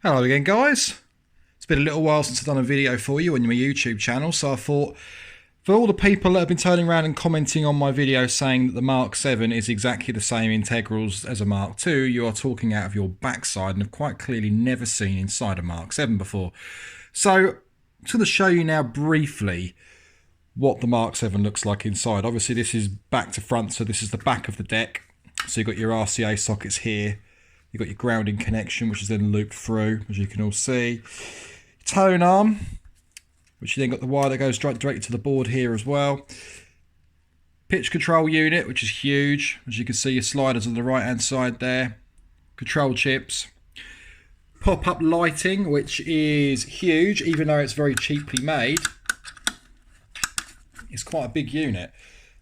Hello again, guys. It's been a little while since I've done a video for you on my YouTube channel, so I thought for all the people that have been turning around and commenting on my video saying that the Mark 7 is exactly the same integrals as a Mark 2, you are talking out of your backside and have quite clearly never seen inside a Mark 7 before. So I'm just going to show you now briefly what the Mark 7 looks like inside. Obviously this is back to front, so this is the back of the deck. So you've got your RCA sockets here. You've got your grounding connection, which is then looped through, as you can all see. Tone arm, which you then got the wire that goes directly to the board here as well. Pitch control unit, which is huge. As you can see, your sliders on the right-hand side there. Control chips. Pop-up lighting, which is huge, even though it's very cheaply made. It's quite a big unit.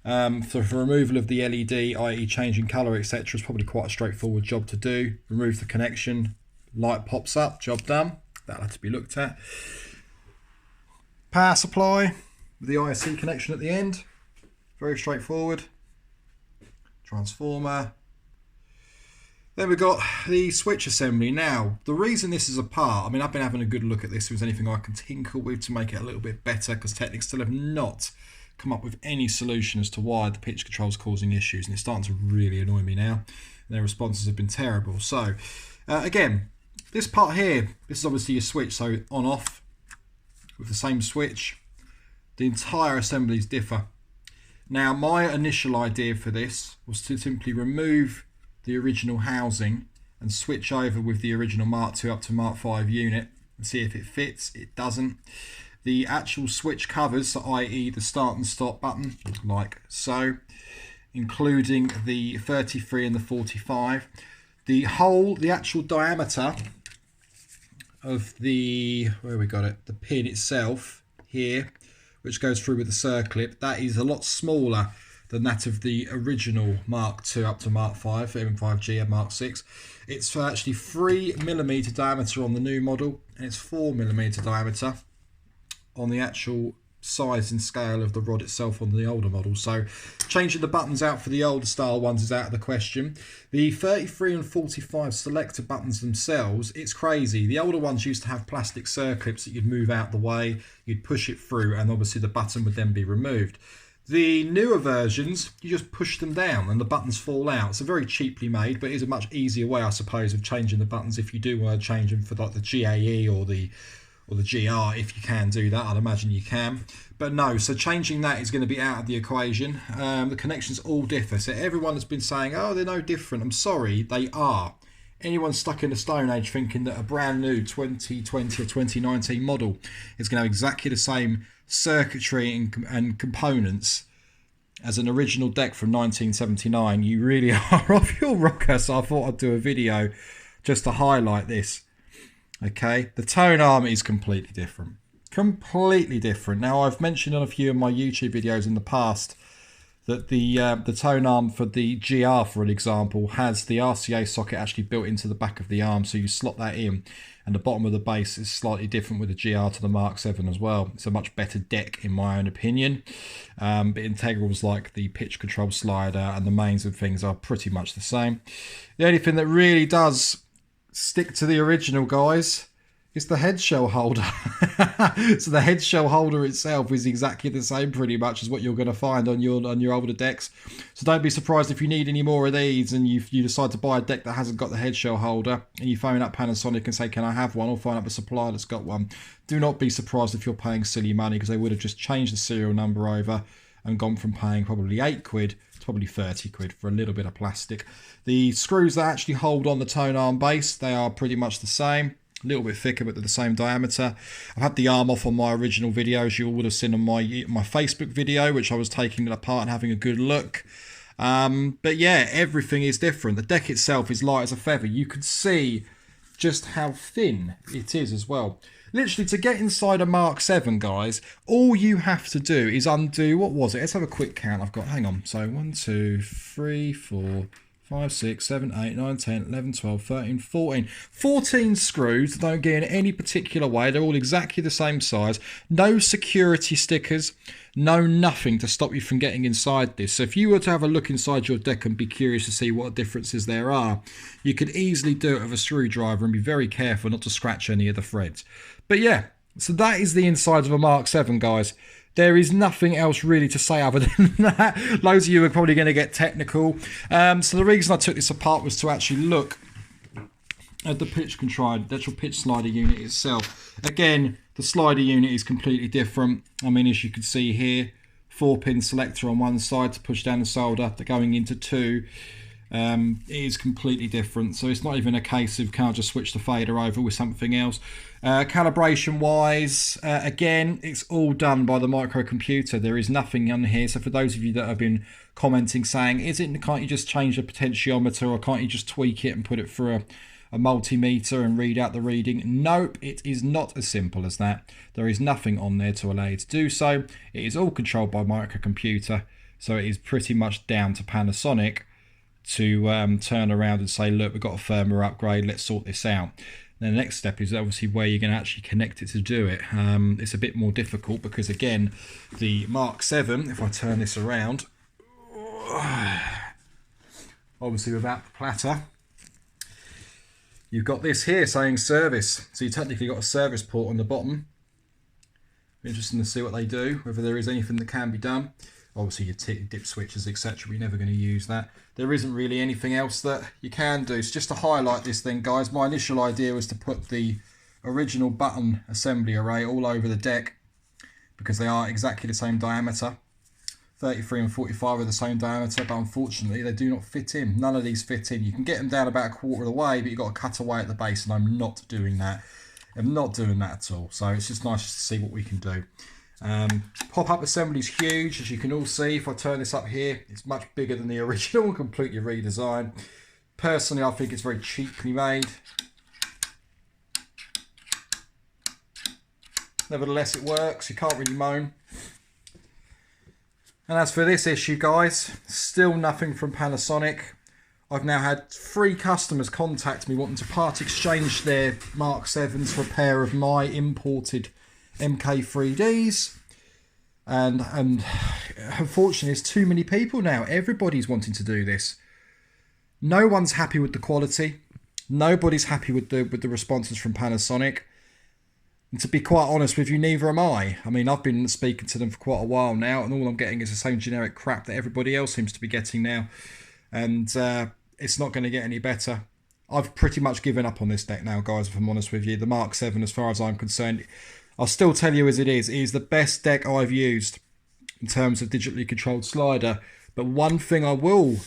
For removal of the LED, i.e. changing colour, etc. is probably quite a straightforward job to do. Remove the connection, light pops up, job done. That'll have to be looked at. Power supply with the IC connection at the end. Very straightforward. Transformer. Then we've got the switch assembly. Now, the reason this is apart, I mean, I've been having a good look at this. If there's anything I can tinkle with to make it a little bit better, because Technics still have not come up with any solution as to why the pitch control is causing issues, and it's starting to really annoy me now. Their responses have been terrible. So again, this part here, this is obviously your switch, so on off with the same switch. The entire assemblies differ. Now my initial idea for this was to simply remove the original housing and switch over with the original Mark 2 up to Mark 5 unit and see if it fits. It doesn't. The actual switch covers, so i.e. the start and stop button, like so, including the 33 and the 45. The actual diameter of the, where we got it, the pin itself here, which goes through with the circlip, that is a lot smaller than that of the original Mark 2 up to Mark 5, M5G and Mark 6. It's actually 3mm diameter on the new model, and it's 4mm diameter on the actual size and scale of the rod itself on the older model. So changing the buttons out for the older style ones is out of the question. The 33 and 45 selector buttons themselves, it's crazy. The older ones used to have plastic circlips that you'd move out the way, you'd push it through, and obviously the button would then be removed. The newer versions, you just push them down and the buttons fall out. It's a very cheaply made, but it is a much easier way, I suppose, of changing the buttons if you do want to change them for like the GAE or the GR. If you can do that, I'd imagine you can. But no, so changing that is going to be out of the equation. The connections all differ. So everyone that's been saying, oh, they're no different, I'm sorry, they are. Anyone stuck in the Stone Age thinking that a brand new 2020 or 2019 model is going to have exactly the same circuitry and components as an original deck from 1979, you really are off your rocker. So I thought I'd do a video just to highlight this. Okay, the tone arm is completely different. Completely different. Now, I've mentioned on a few of my YouTube videos in the past that the tone arm for the GR, for an example, has the RCA socket actually built into the back of the arm, so you slot that in, and the bottom of the base is slightly different with the GR to the Mark 7 as well. It's a much better deck in my own opinion, but integrals like the pitch control slider and the mains and things are pretty much the same. The only thing that really does stick to the original, guys, is the head shell holder. So the head shell holder itself is exactly the same pretty much as what you're going to find on your older decks. So don't be surprised if you need any more of these and you decide to buy a deck that hasn't got the head shell holder and you phone up Panasonic and say, can I have one, or find up a supplier that's got one. Do not be surprised if you're paying silly money, because they would have just changed the serial number over and gone from paying probably 8 quid to probably 30 quid for a little bit of plastic. The screws that actually hold on the tone arm base, they are pretty much the same. A little bit thicker, but they're the same diameter. I've had the arm off on my original video, as you all would have seen on my Facebook video, which I was taking it apart and having a good look. But yeah, everything is different. The deck itself is light as a feather. You can see just how thin it is as well. Literally, to get inside a Mark 7, guys, all you have to do is undo, what was it? Let's have a quick count. I've got, hang on. So 1, 2, 3, 4, 5, 6, 7, 8, 9, 10, 11, 12, 13, 14. 14 screws that don't get in any particular way. They're all exactly the same size. No security stickers. No nothing to stop you from getting inside this. So if you were to have a look inside your deck and be curious to see what differences there are, you could easily do it with a screwdriver and be very careful not to scratch any of the threads. But yeah, so that is the inside of a Mark 7, guys. There is nothing else really to say other than that. Loads of you are probably going to get technical. So the reason I took this apart was to actually look at the pitch control, the actual pitch slider unit itself. Again, the slider unit is completely different. I mean, as you can see here, 4-pin selector on one side to push down the solder. They're going into 2. It is completely different. So it's not even a case of can't just switch the fader over with something else. Calibration wise, again, it's all done by the microcomputer. There is nothing on here. So for those of you that have been commenting saying, can't you just change the potentiometer, or can't you just tweak it and put it through a multimeter and read out the reading? Nope, it is not as simple as that. There is nothing on there to allow you to do so. It is all controlled by microcomputer. So it is pretty much down to Panasonic to turn around and say, look, we've got a firmware upgrade, let's sort this out. Then the next step is obviously where you're going to actually connect it to do it. It's a bit more difficult because, again, the Mark 7, if I turn this around, obviously without the platter, you've got this here saying service. So you technically got a service port on the bottom. Interesting to see what they do, whether there is anything that can be done. Obviously your dip switches, etc. We're never going to use that. There isn't really anything else that you can do. So just to highlight this thing, guys, my initial idea was to put the original button assembly array all over the deck because they are exactly the same diameter. 33 and 45 are the same diameter, but unfortunately they do not fit in. None of these fit in. You can get them down about a quarter of the way, but you've got to cut away at the base, and I'm not doing that. I'm not doing that at all. So it's just nice to see what we can do. Pop-up assembly is huge, as you can all see. If I turn this up here, it's much bigger than the original, completely redesigned. Personally, I think it's very cheaply made. Nevertheless, it works. You can't really moan. And as for this issue, guys, still nothing from Panasonic. I've now had 3 customers contact me wanting to part exchange their Mark 7s for a pair of my imported MK3Ds. And unfortunately, there's too many people now. Everybody's wanting to do this. No one's happy with the quality. Nobody's happy with the responses from Panasonic. And to be quite honest with you, neither am I. I mean, I've been speaking to them for quite a while now, and all I'm getting is the same generic crap that everybody else seems to be getting now. And it's not going to get any better. I've pretty much given up on this deck now, guys, if I'm honest with you. The Mark 7, as far as I'm concerned, I'll still tell you as it is the best deck I've used in terms of digitally controlled slider. But one thing I will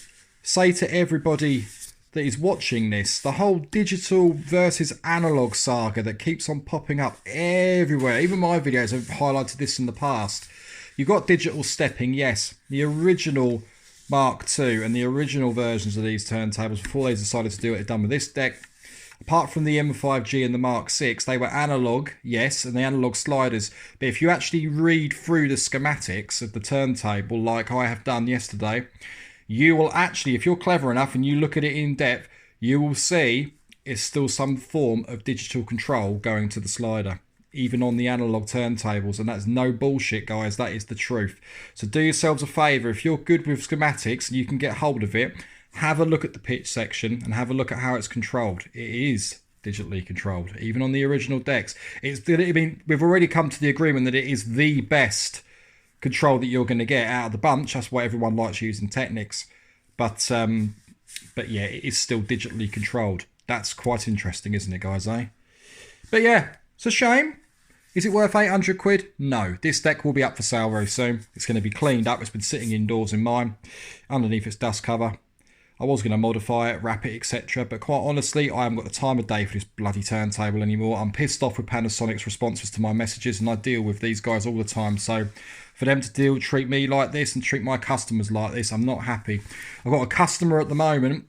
say to everybody that is watching this, the whole digital versus analog saga that keeps on popping up everywhere. Even my videos have highlighted this in the past. You've got digital stepping, yes. The original Mark II and the original versions of these turntables, before they decided to do what they've done with this deck, apart from the M5G and the Mark VI, they were analog, yes, and the analog sliders. But if you actually read through the schematics of the turntable, like I have done yesterday, you will actually, if you're clever enough and you look at it in depth, you will see it's still some form of digital control going to the slider, even on the analog turntables. And that's no bullshit, guys. That is the truth. So do yourselves a favour. If you're good with schematics and you can get hold of it, have a look at the pitch section and have a look at how it's controlled. It is digitally controlled, even on the original decks. I mean, we've already come to the agreement that it is the best control that you're going to get out of the bunch. That's why everyone likes using Technics. But yeah, it is still digitally controlled. That's quite interesting, isn't it, guys, eh? But yeah, it's a shame. Is it worth 800 quid? No. This deck will be up for sale very soon. It's going to be cleaned up. It's been sitting indoors in mine, underneath its dust cover. I was going to modify it, wrap it, etc. But quite honestly, I haven't got the time of day for this bloody turntable anymore. I'm pissed off with Panasonic's responses to my messages, and I deal with these guys all the time. So for them to treat me like this and treat my customers like this, I'm not happy. I've got a customer at the moment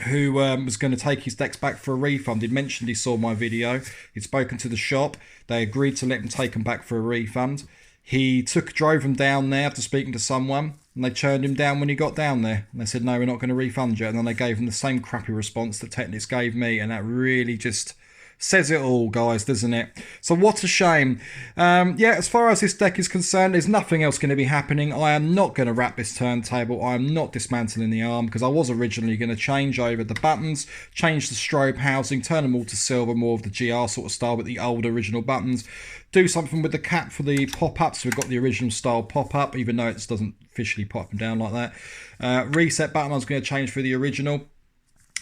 who was going to take his decks back for a refund. He'd mentioned he saw my video. He'd spoken to the shop. They agreed to let him take them back for a refund. He drove them down there after speaking to someone, and they turned him down when he got down there. And they said, no, we're not going to refund you. And then they gave him the same crappy response that Technics gave me, and that really just says it all, guys, doesn't it? So what a shame. Yeah, as far as this deck is concerned, there's nothing else going to be happening. I am not going to wrap this turntable. I am not dismantling the arm, because I was originally going to change over the buttons, change the strobe housing, turn them all to silver, more of the GR sort of style with the old original buttons. Do something with the cap for the pop-up, so we've got the original style pop-up, even though it doesn't officially pop them down like that. Reset button I was going to change for the original,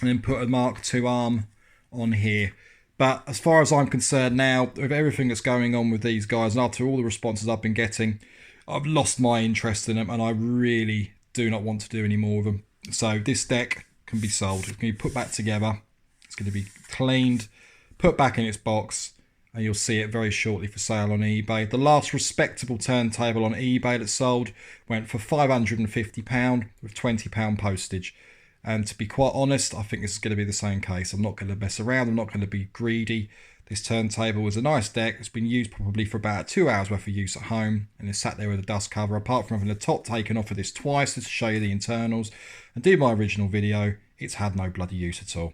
and then put a Mark II arm on here. But as far as I'm concerned now, with everything that's going on with these guys, and after all the responses I've been getting, I've lost my interest in them, and I really do not want to do any more of them. So this deck can be sold. It can be put back together. It's going to be cleaned, put back in its box, and you'll see it very shortly for sale on eBay. The last respectable turntable on eBay that sold went for £550 with £20 postage. And to be quite honest, I think this is going to be the same case. I'm not going to mess around. I'm not going to be greedy. This turntable was a nice deck. It's been used probably for about 2 hours worth of use at home. And it's sat there with a dust cover. Apart from having the top taken off of this twice to show you the internals and do my original video, it's had no bloody use at all.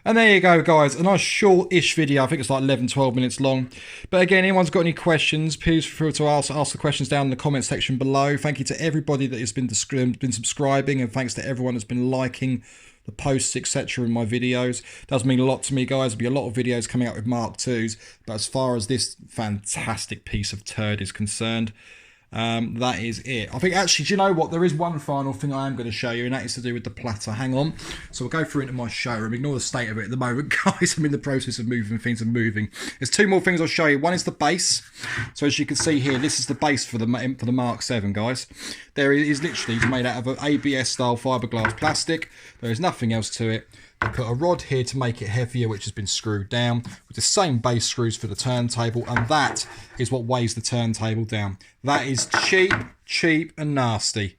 And there you go, guys. A nice short-ish video. I think it's like 11-12 minutes long. But again, anyone's got any questions, please feel free to ask the questions down in the comment section below. Thank you to everybody that has been subscribing, and thanks to everyone that's been liking the posts, etc. in my videos. It does mean a lot to me, guys. There'll be a lot of videos coming out with Mark IIs. But as far as this fantastic piece of turd is concerned, that is it. I think actually, do you know what? There is one final thing I am going to show you, and that is to do with the platter. Hang on. So we'll go through into my showroom. Ignore the state of it at the moment, guys. I'm in the process of moving things and moving. There's two more things I'll show you. One is the base. So as you can see here, this is the base for the Mark 7, guys. There it is, literally made out of an ABS style fiberglass plastic. There is nothing else to it. I put a rod here to make it heavier, which has been screwed down with the same base screws for the turntable, and that is what weighs the turntable down. That is cheap and nasty.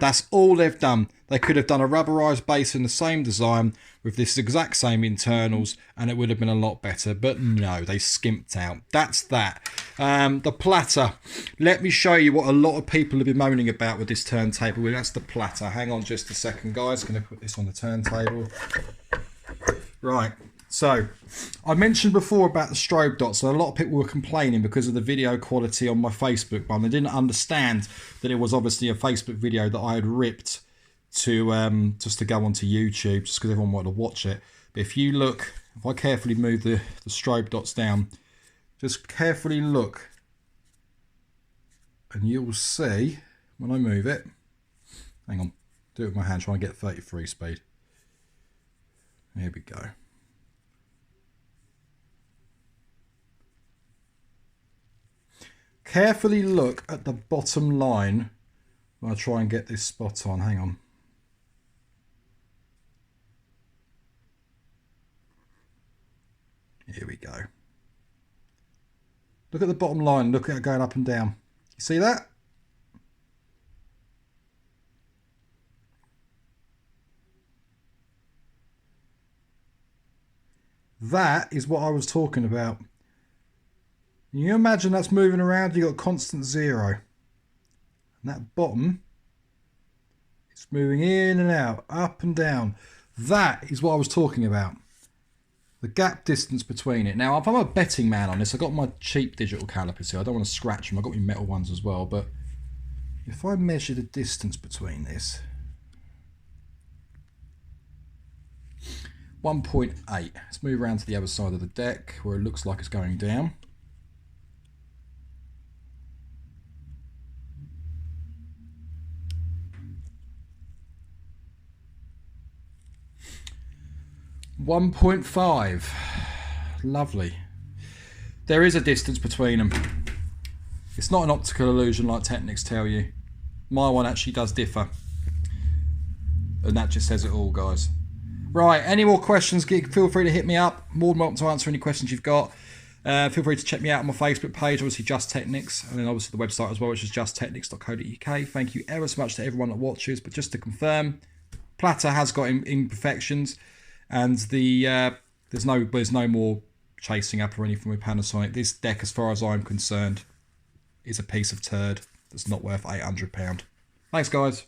That's all they've done. They could have done a rubberized base in the same design with this exact same internals, and it would have been a lot better, but no, they skimped out. That's that. The platter. Let me show you what a lot of people have been moaning about with this turntable. That's the platter. Hang on just a second, guys. I'm going to put this on the turntable. Right. So, I mentioned before about the strobe dots, and a lot of people were complaining because of the video quality on my Facebook one. They didn't understand that it was obviously a Facebook video that I had ripped to just to go onto YouTube, just because everyone wanted to watch it. But if you look, if I carefully move the strobe dots down, just carefully look, and you'll see when I move it. Hang on, do it with my hand, try and get 33 speed. Here we go. Carefully look at the bottom line. I'll try and get this spot on. Hang on. Here we go. Look at the bottom line. Look at it going up and down. You see that? That is what I was talking about. Can you imagine that's moving around? You've got constant zero. And that bottom, it's moving in and out, up and down. That is what I was talking about. The gap distance between it. Now, if I'm a betting man on this, I've got my cheap digital calipers here. I don't want to scratch them. I've got my metal ones as well. But if I measure the distance between this, 1.8. Let's move around to the other side of the deck where it looks like it's going down. .5. Lovely. There is a distance between them. It's not an optical illusion like Technics tell you. My one actually does differ. And that just says it all, guys. Right, any more questions, feel free to hit me up. More than welcome to answer any questions you've got. Feel free to check me out on my Facebook page, obviously Just Technics, and then obviously the website as well, which is justtechnics.co.uk. Thank you ever so much to everyone that watches. But just to confirm, platter has got imperfections. And there's no more chasing up or anything with Panasonic. This deck, as far as I'm concerned, is a piece of turd that's not worth £800. Thanks, guys.